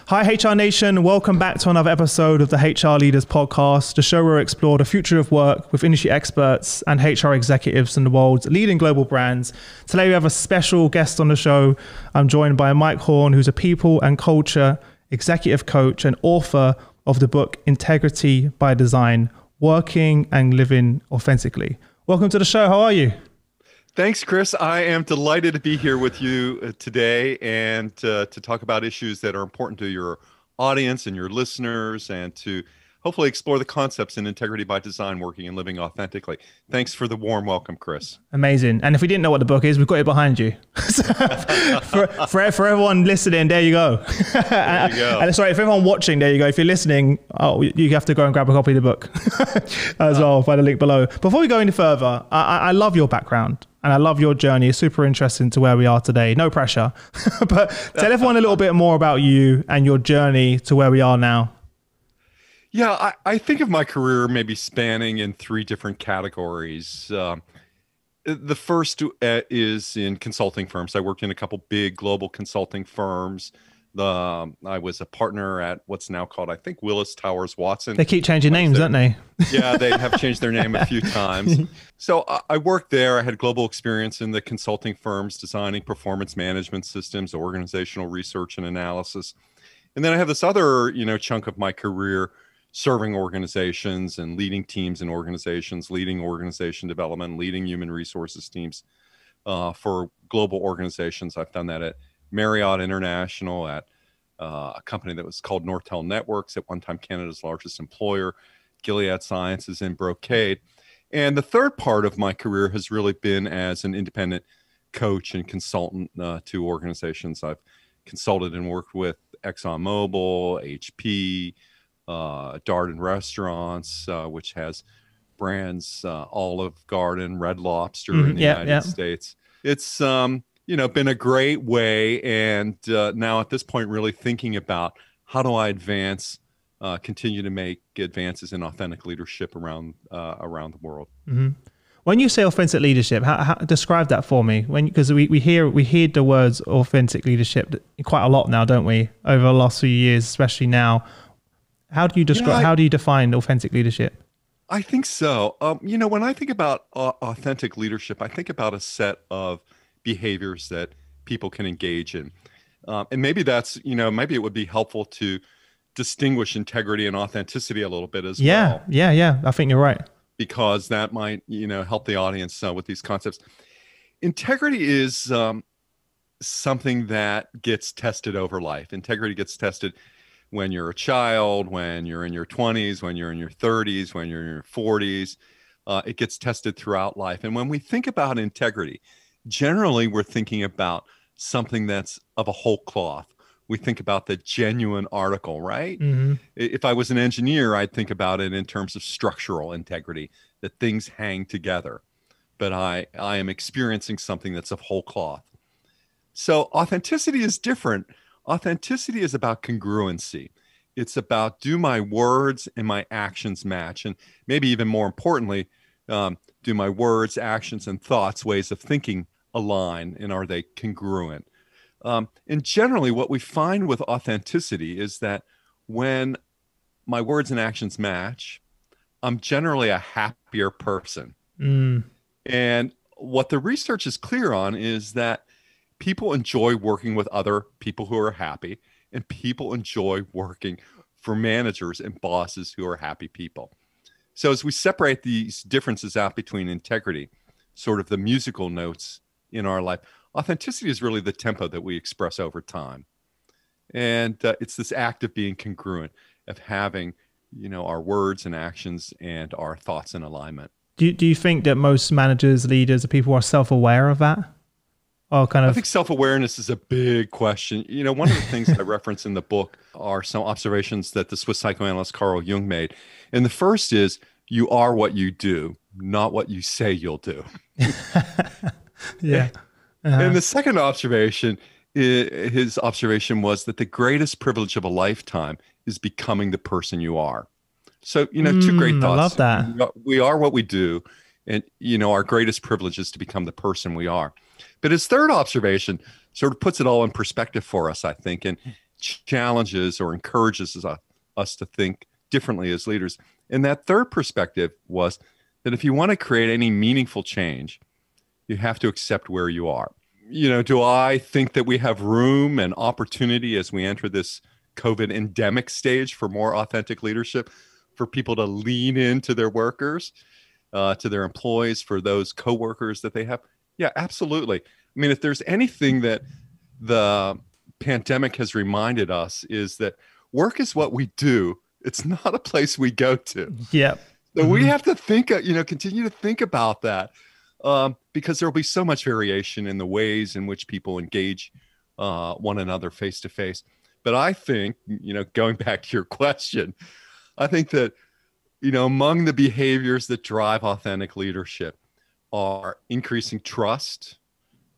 Hi, HR Nation. Welcome back to another episode of the HR Leaders Podcast, the show where we explore the future of work with industry experts and HR executives in the world's leading global brands. Today, we have a special guest on the show. I'm joined by Mike Horne, who's a people and culture executive coach and author of the book Integrity by Design, Working and Living Authentically. Welcome to the show. How are you? Thanks, Chris. I am delighted to be here with you today and to talk about issues that are important to your audience and your listeners, and to hopefully explore the concepts in Integrity by Design, Working and Living Authentically. Thanks for the warm welcome, Chris. Amazing. And if we didn't know what the book is, we've got it behind you. for everyone listening, there you go. There you go. And sorry, if everyone watching, there you go. If you're listening, you have to go and grab a copy of the book as well by the link below. Before we go any further, I love your background. And I love your journey. It's super interesting to where we are today. No pressure. But tell everyone a little bit more about you and your journey to where we are now. Yeah, I think of my career maybe spanning in three different categories. The first is in consulting firms. I worked in a couple big global consulting firms. I was a partner at what's now called, I think, Willis Towers Watson. They keep changing names, don't they? Yeah, they have changed their name a few times. So I worked there. I had global experience in the consulting firms, designing performance management systems, organizational research and analysis. And then I have this other, chunk of my career serving organizations and leading teams in organizations, leading organization development, leading human resources teams for global organizations. I've done that at Marriott International, at a company that was called Nortel Networks, at one time Canada's largest employer, Gilead Sciences, and Brocade. And the third part of my career has really been as an independent coach and consultant to organizations. I've consulted and worked with ExxonMobil, HP, Darden Restaurants, which has brands Olive Garden, Red Lobster in the United States. It's been a great way, and now at this point, really thinking about how do I continue to make advances in authentic leadership around the world. Mm-hmm. When you say authentic leadership, how describe that for me? Because we hear the words authentic leadership quite a lot now, don't we? Over the last few years, especially now. How do you describe? How do you define authentic leadership? I think so. When I think about authentic leadership, I think about a set of behaviors that people can engage in. And maybe that's, maybe it would be helpful to distinguish integrity and authenticity a little bit as well. Yeah. I think you're right. Because that might, help the audience with these concepts. Integrity is something that gets tested over life. Integrity gets tested when you're a child, when you're in your 20s, when you're in your 30s, when you're in your 40s. It gets tested throughout life. And when we think about integrity, generally, we're thinking about something that's of a whole cloth. We think about the genuine article, right? Mm-hmm. If I was an engineer, I'd think about it in terms of structural integrity, that things hang together. But I am experiencing something that's of whole cloth. So authenticity is different. Authenticity is about congruency. It's about, do my words and my actions match? And maybe even more importantly, do my words, actions, and thoughts, ways of thinking align, and are they congruent? And generally, what we find with authenticity is that when my words and actions match, I'm generally a happier person. Mm. And what the research is clear on is that people enjoy working with other people who are happy, and people enjoy working for managers and bosses who are happy people. So as we separate these differences out between integrity, sort of the musical notes in our life, authenticity is really the tempo that we express over time. And it's this act of being congruent, of having, our words and actions and our thoughts in alignment. Do you think that most managers, leaders, or people are self-aware of that? Or I think self-awareness is a big question. One of the things I reference in the book are some observations that the Swiss psychoanalyst Carl Jung made. And the first is, you are what you do, not what you say you'll do. Yeah. And the second observation, his observation was that the greatest privilege of a lifetime is becoming the person you are. So, two great thoughts. I love that. We are what we do. And, our greatest privilege is to become the person we are. But his third observation sort of puts it all in perspective for us, I think. And challenges or encourages us to think differently as leaders. And that third perspective was that if you want to create any meaningful change, you have to accept where you are. Do I think that we have room and opportunity as we enter this COVID endemic stage for more authentic leadership, for people to lean into their workers, to their employees, for those coworkers that they have? Yeah, absolutely. I mean, if there's anything that the pandemic has reminded us, is that work is what we do. It's not a place we go to. Yeah. So we have to think, continue to think about that, because there will be so much variation in the ways in which people engage one another face to face. But I think, going back to your question, I think that, among the behaviors that drive authentic leadership are increasing trust,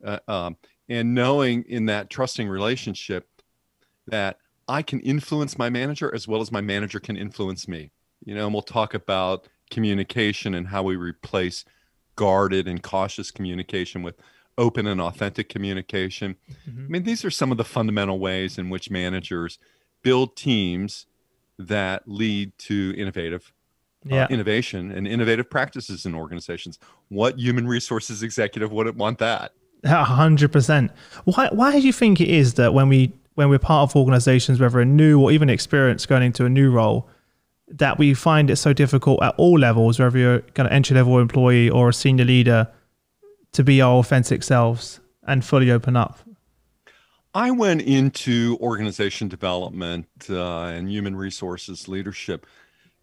and knowing in that trusting relationship that I can influence my manager as well as my manager can influence me. And we'll talk about communication and how we replace guarded and cautious communication with open and authentic communication. I mean, these are some of the fundamental ways in which managers build teams that lead to innovation and innovative practices in organizations. What human resources executive wouldn't want that? 100%. Why do you think it is that when we're part of organizations, whether a new or even experienced going into a new role, that we find it so difficult at all levels, whether you're kind of entry-level employee or a senior leader, to be our authentic selves and fully open up? I went into organization development and human resources leadership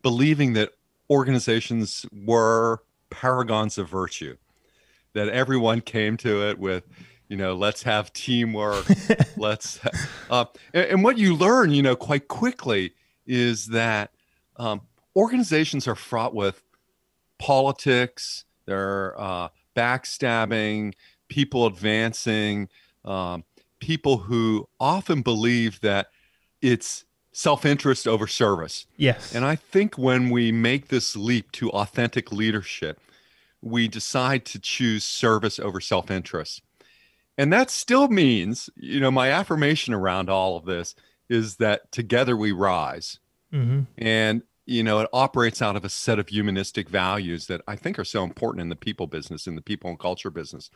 believing that organizations were paragons of virtue, that everyone came to it with, let's have teamwork. And what you learn, quite quickly is that organizations are fraught with politics, they're backstabbing, people advancing, people who often believe that it's self-interest over service. Yes. And I think when we make this leap to authentic leadership, we decide to choose service over self-interest. And that still means, my affirmation around all of this is that together we rise. And, it operates out of a set of humanistic values that I think are so important in the people business, in the people and culture business.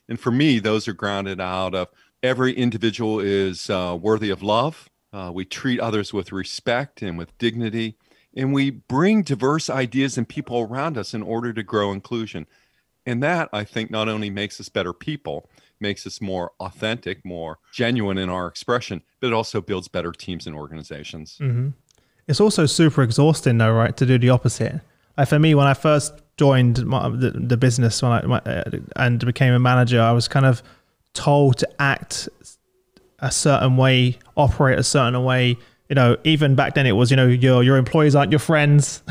And for me, those are grounded out of every individual is worthy of love. We treat others with respect and with dignity. And we bring diverse ideas and people around us in order to grow inclusion. And that, I think, not only makes us better people, makes us more authentic, more genuine in our expression, but it also builds better teams and organizations. It's also super exhausting, though, right, to do the opposite. Like for me, when I first joined the business and became a manager, I was kind of told to act a certain way, operate a certain way. Even back then it was, your employees aren't your friends.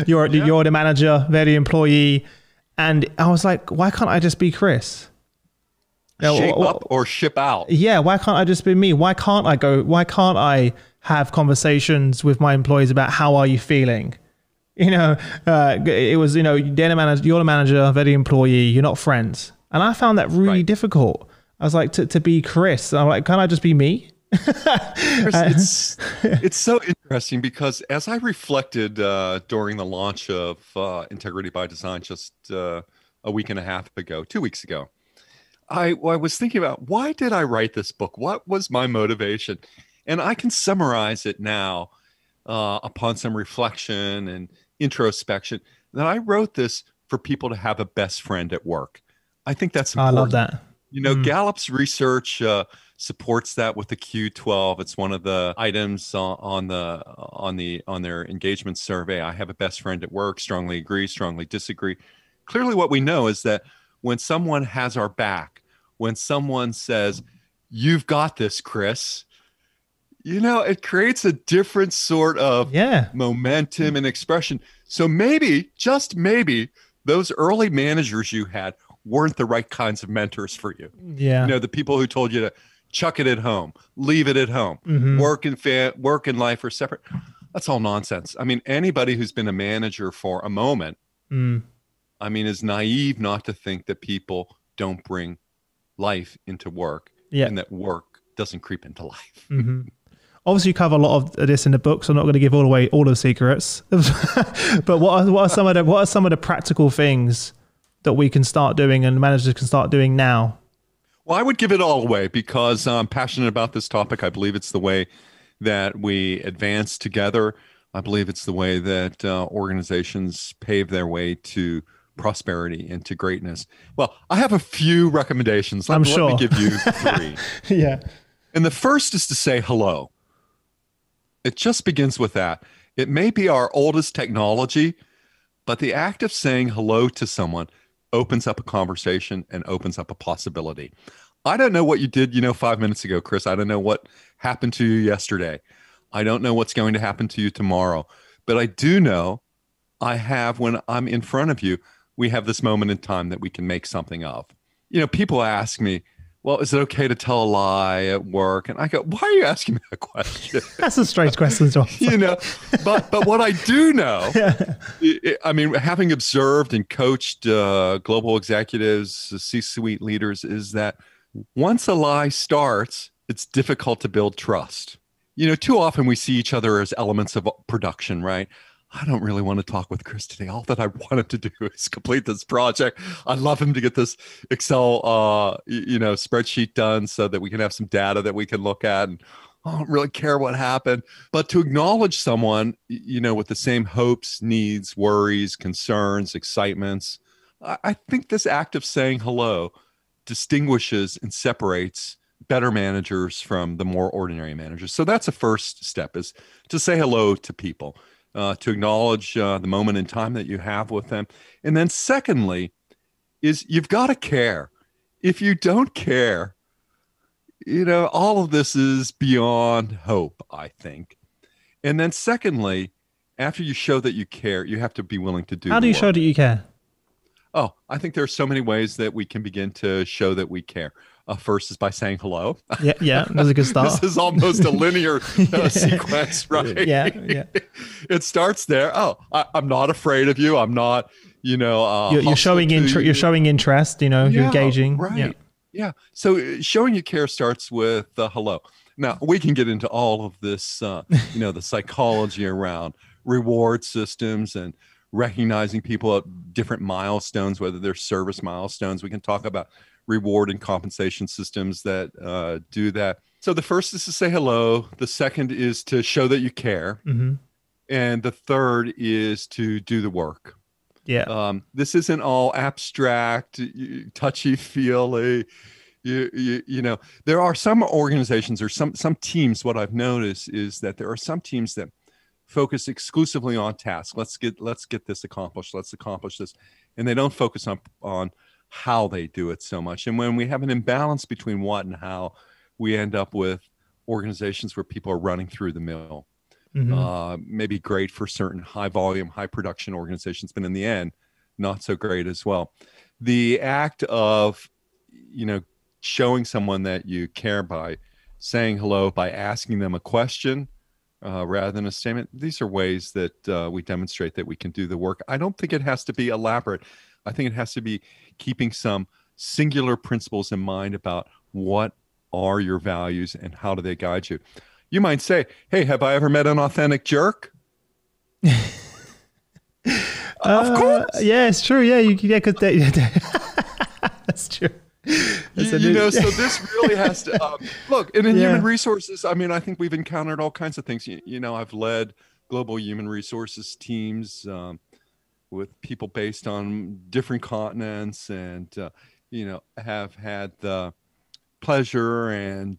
You're the manager, they're the employee. And I was like, why can't I just be Chris? Shape up or ship out. Yeah, why can't I just be me? Why can't I have conversations with my employees about how are you feeling? It was, you're the manager, they're the employee, you're not friends. And I found that really difficult. I was like, to be Chris. I'm like, can't I just be me? It's so interesting because as I reflected during the launch of Integrity by Design just a week and a half ago, 2 weeks ago, I was thinking about, why did I write this book? What was my motivation? And I can summarize it now upon some reflection and introspection, that I wrote this for people to have a best friend at work. I think that's important. I love that. Gallup's research supports that with the Q12. It's one of the items on their engagement survey. I have a best friend at work, strongly agree, strongly disagree. Clearly what we know is that when someone has our back, when someone says, "You've got this, Chris," it creates a different sort of momentum and expression. So maybe, just maybe, those early managers you had weren't the right kinds of mentors for you. Yeah. The people who told you to chuck it at home, leave it at home, work and life are separate. That's all nonsense. I mean, anybody who's been a manager for a moment, is naive not to think that people don't bring life into work and that work doesn't creep into life. Obviously, you cover a lot of this in the book, so I'm not going to give away all the secrets. But what are some of the practical things that we can start doing and managers can start doing now? Well, I would give it all away because I'm passionate about this topic. I believe it's the way that we advance together. I believe it's the way that organizations pave their way to prosperity and to greatness. Well, I have a few recommendations. Let me give you 3. Yeah. And the first is to say hello. It just begins with that. It may be our oldest technology, but the act of saying hello to someone opens up a conversation and opens up a possibility. I don't know what you did, 5 minutes ago, Chris. I don't know what happened to you yesterday. I don't know what's going to happen to you tomorrow. But I do know when I'm in front of you, we have this moment in time that we can make something of. People ask me, well, is it okay to tell a lie at work? And I go, why are you asking me that question? That's a strange question, John. But what I do know, having observed and coached global executives, C-suite leaders, is that once a lie starts, it's difficult to build trust. Too often we see each other as elements of production, right? I don't really want to talk with Chris today. All that I want him to do is complete this project. I'd love him to get this Excel, spreadsheet done so that we can have some data that we can look at. And I don't really care what happened. But to acknowledge someone, with the same hopes, needs, worries, concerns, excitements, I think this act of saying hello distinguishes and separates better managers from the more ordinary managers. So that's the first step, is to say hello to people. To acknowledge the moment in time that you have with them. And then secondly, is you've got to care. If you don't care, all of this is beyond hope, I think. And then secondly, after you show that you care, you have to be willing to do How do you show that you care? Oh, I think there are so many ways that we can begin to show that we care. First is by saying hello. Yeah, that's a good start. This is almost a linear sequence, right? Yeah. It starts there. Oh, I'm not afraid of you. I'm not, you're showing interest. You're showing interest. You're engaging. Right. Yeah. So showing you care starts with hello. Now we can get into all of this, the psychology around reward systems and recognizing people at different milestones, whether they're service milestones. We can talk about reward and compensation systems that do that. So the first is to say hello. The second is to show that you care. Mm-hmm. And the third is to do the work. Yeah. This isn't all abstract, touchy-feely. There are some organizations or some teams, what I've noticed is that there are some teams that focus exclusively on tasks. Let's get this accomplished. Let's accomplish this. And they don't focus on how they do it so much. And when we have an imbalance between what and how, we end up with organizations where people are running through the mill. Mm-hmm. Maybe great for certain high volume, high production organizations, but in the end, not so great as well. The act of, showing someone that you care by saying hello, by asking them a question rather than a statement, these are ways that we demonstrate that we can do the work. I don't think it has to be elaborate. I think it has to be keeping some singular principles in mind about what are your values and how do they guide you. You might say, hey, have I ever met an authentic jerk? Of course. Yeah, it's true. Yeah, that's true. So this really has to look. And in human resources, I think we've encountered all kinds of things. I've led global human resources teams with people based on different continents, and have had the pleasure and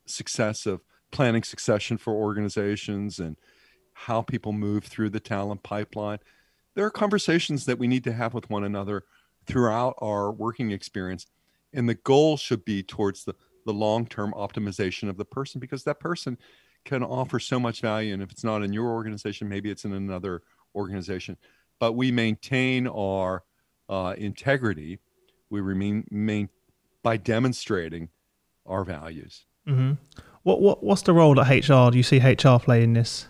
success of planning succession for organizations and how people move through the talent pipeline. There are conversations that we need to have with one another throughout our working experience. And the goal should be towards the long-term optimization of the person, because that person can offer so much value. And if it's not in your organization, maybe it's in another organization. But we maintain our integrity. We remain by demonstrating our values. Mm-hmm. What's the role that HR, do you see HR play in this?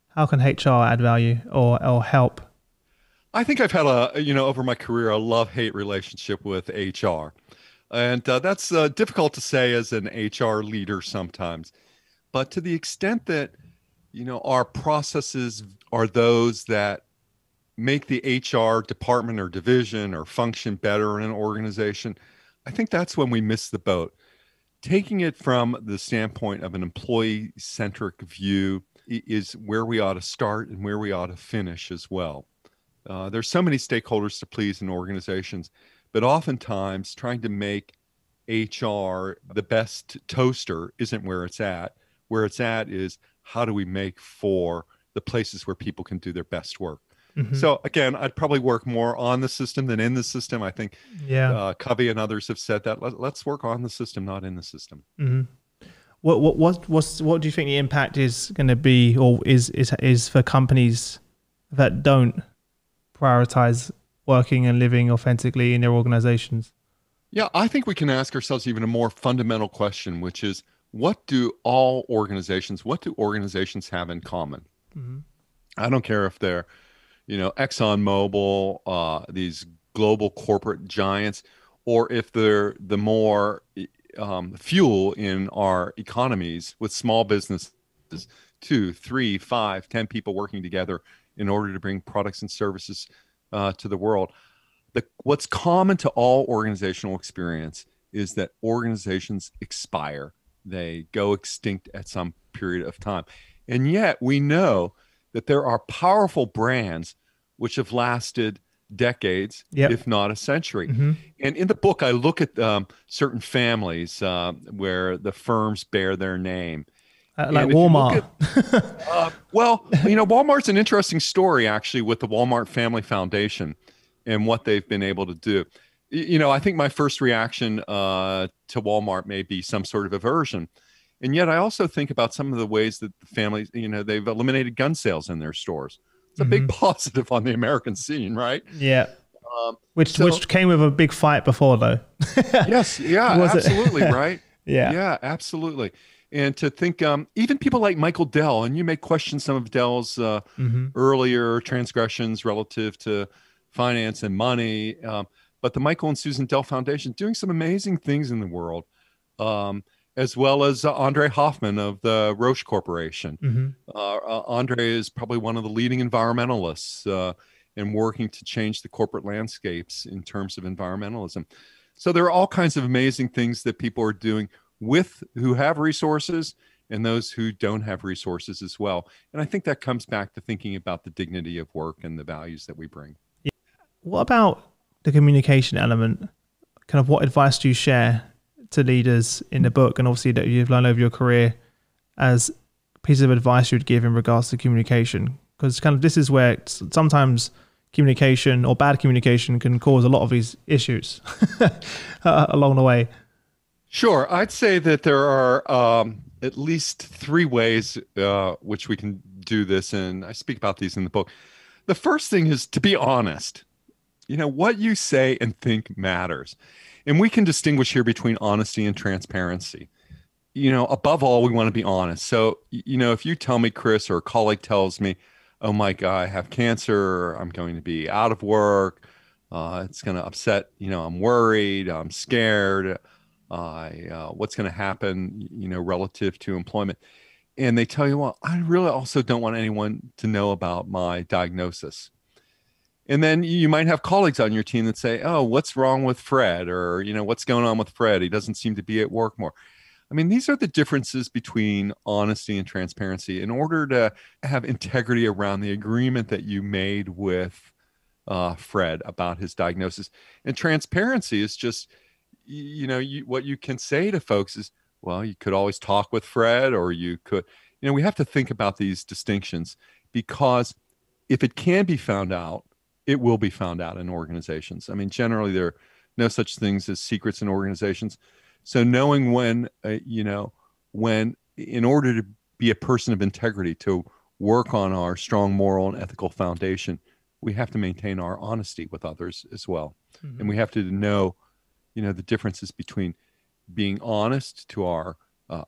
How can HR add value or help? I think I've had over my career, a love-hate relationship with HR. And that's difficult to say as an HR leader sometimes. But to the extent that, our processes are those that make the HR department or division or function better in an organization, I think that's when we miss the boat. Taking it from the standpoint of an employee-centric view is where we ought to start and where we ought to finish as well. There's so many stakeholders to please in organizations, but oftentimes trying to make HR the best toaster isn't where it's at. Where it's at is, how do we make for the places where people can do their best work? Mm-hmm. So again, I'd probably work more on the system than in the system. I think Covey and others have said that. Let's work on the system, not in the system. Mm-hmm. What do you think the impact is going to be, or is for companies that don't prioritize working and living authentically in their organizations? Yeah, I think we can ask ourselves even a more fundamental question, which is, what do organizations have in common? Mm-hmm. I don't care if they're, ExxonMobil, these global corporate giants, or if they're the more fuel in our economies with small businesses, 2, 3, 5, 10 people working together in order to bring products and services to the world. What's common to all organizational experience is that organizations expire. They go extinct at some period of time. And yet we know that there are powerful brands which have lasted decades, if not a century. Mm-hmm. And in the book, I look at certain families where the firms bear their name. Like Walmart. Walmart's an interesting story, actually, with the Walmart Family Foundation and what they've been able to do. I think my first reaction to Walmart may be some sort of aversion. And yet I also think about some of the ways that the families, they've eliminated gun sales in their stores. It's a big positive on the American scene, right? Yeah. Which came with a big fight before, though. Yes. Yeah, absolutely. Right. Yeah. Yeah, absolutely. And to think, even people like Michael Dell, and you may question some of Dell's earlier transgressions relative to finance and money, but the Michael and Susan Dell Foundation doing some amazing things in the world, as well as Andre Hoffman of the Roche Corporation. Mm-hmm. Andre is probably one of the leading environmentalists in working to change the corporate landscapes in terms of environmentalism. So there are all kinds of amazing things that people are doing who have resources and those who don't have resources as well. And I think that comes back to thinking about the dignity of work and the values that we bring. Yeah. What about the communication element? Kind of what advice do you share to leaders in the book, and obviously that you've learned over your career, as pieces of advice you'd give in regards to communication? Because kind of this is where sometimes communication or bad communication can cause a lot of these issues along the way. Sure. I'd say that there are at least 3 ways which we can do this, and I speak about these in the book. The first thing is to be honest. What you say and think matters. And we can distinguish here between honesty and transparency. Above all, we want to be honest. So, if you tell me, Chris, or a colleague tells me, oh, Mike, I have cancer, I'm going to be out of work, it's going to upset, I'm worried, I'm scared, what's going to happen, relative to employment. And they tell you, well, I really also don't want anyone to know about my diagnosis. And then you might have colleagues on your team that say, oh, what's wrong with Fred? Or, what's going on with Fred? He doesn't seem to be at work more. I mean, these are the differences between honesty and transparency. In order to have integrity around the agreement that you made with Fred about his diagnosis. And transparency is just, what you can say to folks is, well, you could always talk with Fred, or you could, we have to think about these distinctions, because if it can be found out, it will be found out in organizations. I mean, generally there are no such things as secrets in organizations. So knowing when in order to be a person of integrity, to work on our strong moral and ethical foundation, we have to maintain our honesty with others as well. Mm-hmm. And we have to know, the differences between being honest to our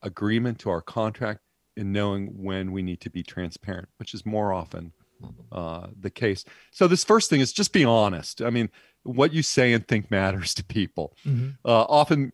agreement, to our contract, and knowing when we need to be transparent, which is more often the case. So this first thing is just be honest. I mean, what you say and think matters to people. Mm-hmm. Often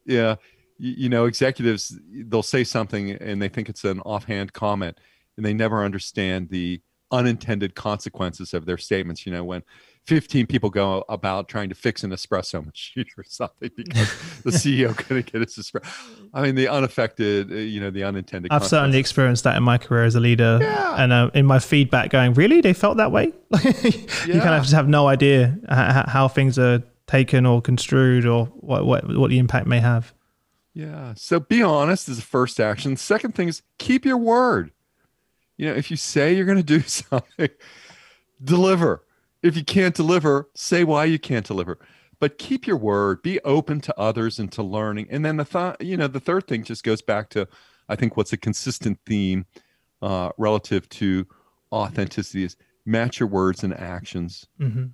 executives, they'll say something and they think it's an offhand comment, and they never understand the unintended consequences of their statements. When 15 people go about trying to fix an espresso machine or something because the CEO couldn't get his espresso. I mean, the unaffected, the unintended I've certainly experienced that in my career as a leader. Yeah. And in my feedback going, really? They felt that way? You kind of just have no idea how things are taken or construed, or what the impact may have. Yeah. So be honest is the first action. Second thing is keep your word. If you say you're going to do something, deliver. If you can't deliver, say why you can't deliver. But keep your word. Be open to others and to learning. And then the third thing just goes back to, I think, what's a consistent theme relative to authenticity is match your words and actions. Mm-hmm.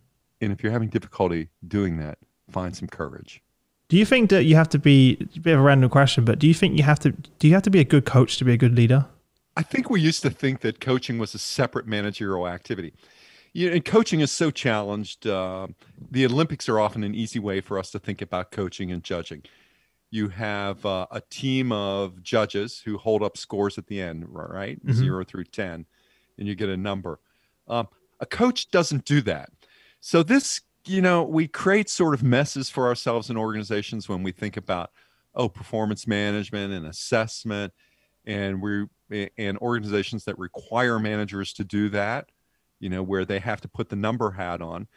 And if you're having difficulty doing that, find some courage. Do you think that you have to be, a bit of a random question, but do you have to be a good coach to be a good leader? I think we used to think that coaching was a separate managerial activity. And coaching is so challenged. The Olympics are often an easy way for us to think about coaching and judging. You have a team of judges who hold up scores at the end, right? Mm-hmm. 0 through 10, and you get a number. A coach doesn't do that. So this, we create sort of messes for ourselves in organizations when we think about, performance management and assessment, and organizations that require managers to do that, where they have to put the number hat on.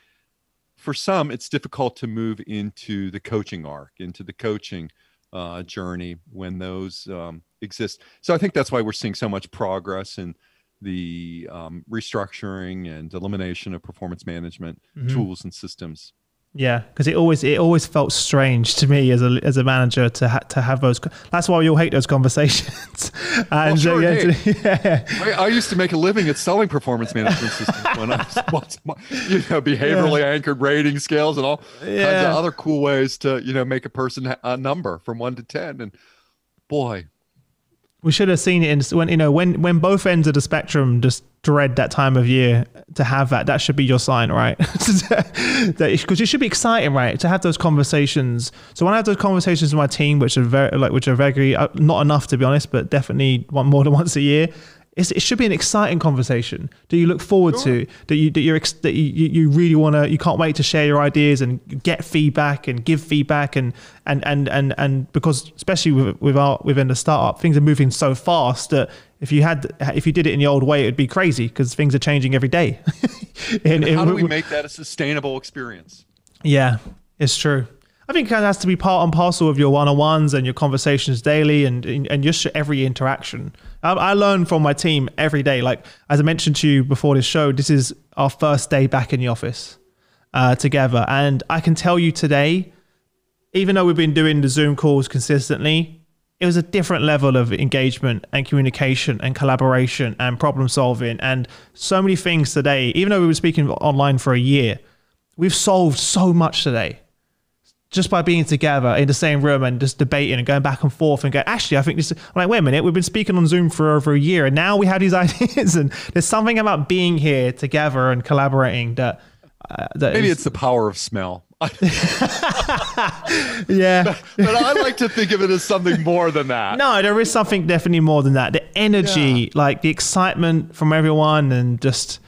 For some, it's difficult to move into the coaching arc, into the coaching journey when those exist. So I think that's why we're seeing so much progress in the restructuring and elimination of performance management tools and systems. Yeah, because it always felt strange to me as a manager to have those. That's why we all hate those conversations. And I used to make a living at selling performance management systems when I was, behaviorally anchored rating scales and all kinds of other cool ways to make a person a number from 1 to 10. And boy, we should have seen it when both ends of the spectrum just dread that time of year. To have that should be your sign, right? Because it should be exciting, right? To have those conversations. So when I have those conversations with my team, which are very not enough to be honest, but definitely more than once a year, it should be an exciting conversation that you look forward to, that you really want to, you can't wait to share your ideas and get feedback and give feedback and because especially within the startup, things are moving so fast that if you did it in the old way, it'd be crazy because things are changing every day. How do we make that a sustainable experience? Yeah, it's true. I think it kind of has to be part and parcel of your one-on-ones and your conversations daily and just every interaction. I learn from my team every day. Like, as I mentioned to you before this show, this is our first day back in the office together. And I can tell you today, even though we've been doing the Zoom calls consistently, it was a different level of engagement and communication and collaboration and problem solving and so many things today. Even though we were speaking online for a year, we've solved so much today. Just by being together in the same room and just debating and going back and forth and go, actually, I think this, I'm like, wait a minute, we've been speaking on Zoom for over a year and now we have these ideas and there's something about being here together and collaborating that maybe it's the power of smell. Yeah. But I like to think of it as something more than that. No, there is something definitely more than that. The energy, like the excitement from everyone and just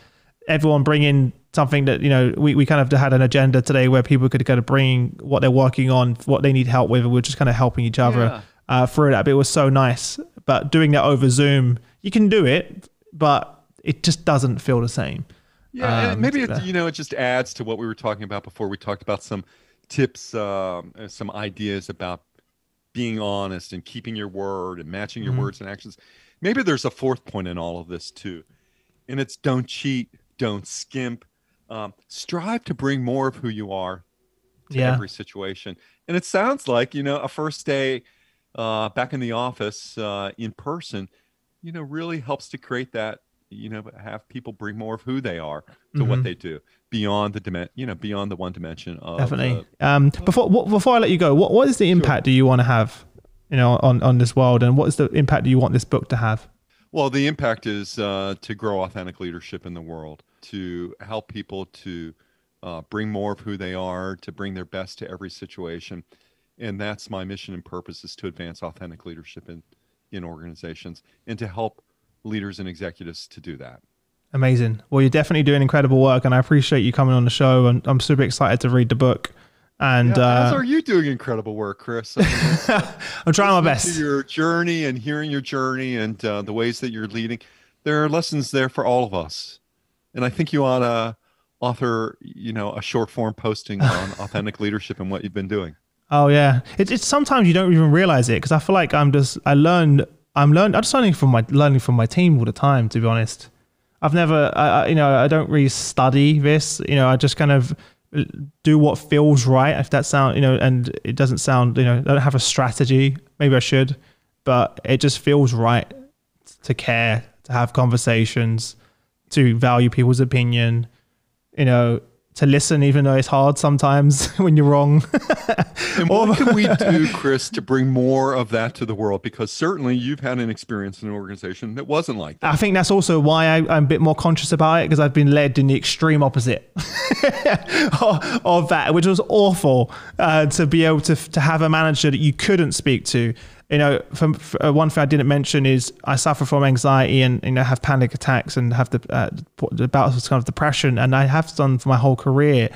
everyone bringing something that, we kind of had an agenda today where people could kind of bring what they're working on, what they need help with, and we're just kind of helping each other through that. But it was so nice. But doing that over Zoom, you can do it, but it just doesn't feel the same. Yeah, and maybe it just adds to what we were talking about before. We talked about some tips, some ideas about being honest and keeping your word and matching your words and actions. Maybe there's a fourth point in all of this too, and it's don't cheat, don't skimp. Strive to bring more of who you are to every situation. And it sounds like, a first day back in the office in person, really helps to create that, have people bring more of who they are to what they do beyond beyond the one dimension of definitely. Before I let you go, what is the impact do you want to have, on this world, and what is the impact do you want this book to have? Well, the impact is to grow authentic leadership in the world, to help people to bring more of who they are, to bring their best to every situation, And that's my mission and purpose, is to advance authentic leadership in organizations and to help leaders and executives to do that. Amazing. Well, you're definitely doing incredible work, and I appreciate you coming on the show, and I'm super excited to read the book. And as are you doing incredible work, Chris. I mean, I'm trying my best. To your journey and hearing your journey and the ways that you're leading, there are lessons there for all of us. And I think you ought to author, a short form posting on authentic leadership and what you've been doing. Oh yeah, it's sometimes you don't even realize it, because I feel like I'm just learning from my team all the time. To be honest, I've never, I don't really study this. I just kind of do what feels right. If that sound, and it doesn't sound, I don't have a strategy. Maybe I should, but it just feels right to care, to have conversations, to value people's opinion, to listen, even though it's hard sometimes when you're wrong. And what can we do, Chris, to bring more of that to the world? Because certainly you've had an experience in an organization that wasn't like that. I think that's also why I'm a bit more conscious about it, because I've been led in the extreme opposite of that, which was awful, to be able to have a manager that you couldn't speak to. One thing I didn't mention is I suffer from anxiety and have panic attacks and have the bouts of kind of depression, and I have done for my whole career.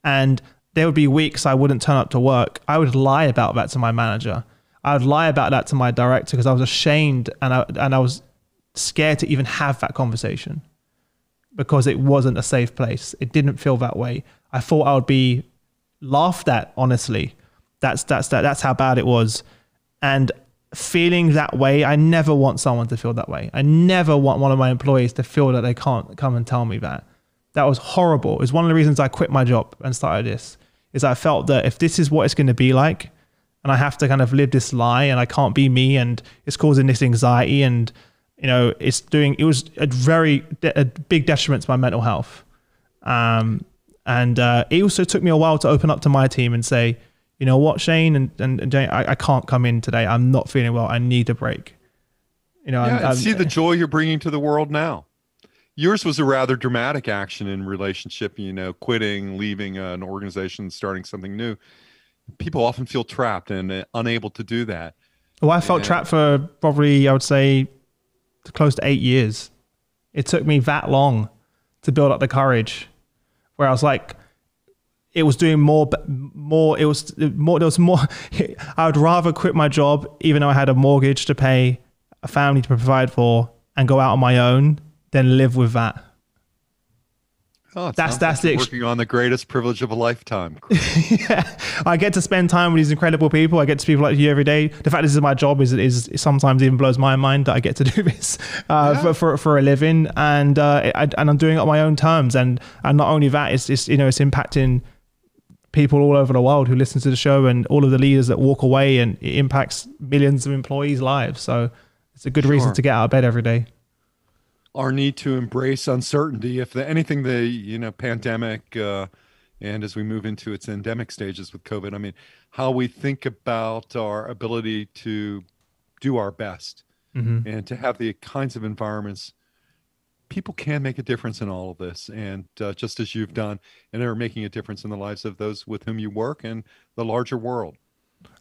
And there would be weeks I wouldn't turn up to work. I would lie about that to my manager. I would lie about that to my director, because I was ashamed and I was scared to even have that conversation, because it wasn't a safe place. It didn't feel that way. I thought I would be laughed at. Honestly, that's how bad it was. And feeling that way, I never want someone to feel that way. I never want one of my employees to feel that they can't come and tell me that. That was horrible. It was one of the reasons I quit my job and started this, is I felt that if this is what it's going to be like, and I have to kind of live this lie, and I can't be me, and it's causing this anxiety, and it was a big detriment to my mental health. And it also took me a while to open up to my team and say, you know what, Shane and Jane, I can't come in today. I'm not feeling well. I need a break. And see the joy you're bringing to the world now. Yours was a rather dramatic action in relationship, quitting, leaving an organization, starting something new. People often feel trapped and unable to do that. Well, I felt trapped for probably, I would say, close to 8 years. It took me that long to build up the courage, where I was like, it was doing more. There was more. I would rather quit my job, even though I had a mortgage to pay, a family to provide for, and go out on my own, than live with that. Oh, that's working on the greatest privilege of a lifetime. Yeah, I get to spend time with these incredible people. I get to people like you every day. The fact this is my job is sometimes even blows my mind that I get to do this for a living, and I'm doing it on my own terms. And not only that, it's impacting people all over the world who listen to the show, and all of the leaders that walk away, and it impacts millions of employees' lives. So it's a good reason to get out of bed every day. Our need to embrace uncertainty, if anything, the pandemic, and as we move into its endemic stages with COVID, I mean, how we think about our ability to do our best, and to have the kinds of environments. People can make a difference in all of this, and just as you've done, and they're making a difference in the lives of those with whom you work and the larger world.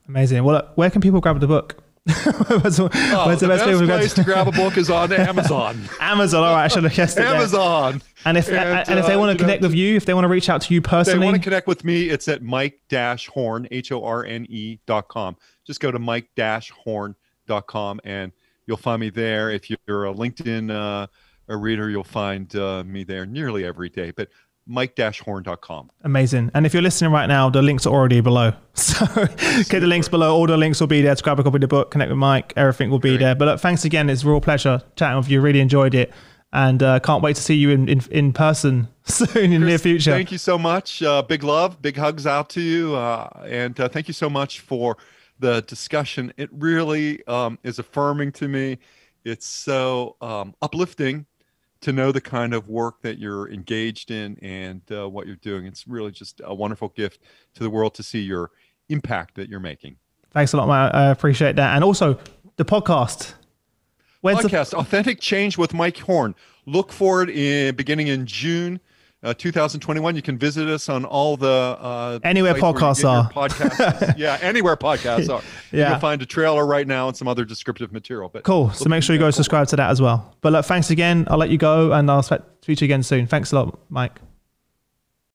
Amazing. Well, where can people grab the book? Where's the best place to grab a book is on Amazon. Amazon. All right, I should have guessed it. Amazon. And if they want to connect with you, if they want to reach out to you personally, if they want to connect with me, it's at Mike-Horne, HORNE.com. Just go to Mike-Horne.com and you'll find me there. If you're a LinkedIn a reader, you'll find me there nearly every day. But Mike-Horne.com. Amazing. And if you're listening right now, the links are already below. So get the links below. All the links will be there to grab a copy of the book, connect with Mike. Everything will be there. But look, thanks again. It's a real pleasure chatting with you. Really enjoyed it. And can't wait to see you in person soon in the near future. Thank you so much. Big love, big hugs out to you. And thank you so much for the discussion. It really is affirming to me. It's so uplifting to know the kind of work that you're engaged in and what you're doing. It's really just a wonderful gift to the world to see your impact that you're making. Thanks a lot, Mike. I appreciate that. And also the podcast. Authentic Change with Mike Horne. Look for it beginning in June. 2021. You can visit us on all the anywhere podcasts are. Podcasts. Yeah, anywhere podcasts are. Yeah. You can find a trailer right now and some other descriptive material. But cool. So make sure you go subscribe to that as well. But look, thanks again. I'll let you go, and I'll speak to you again soon. Thanks a lot, Mike.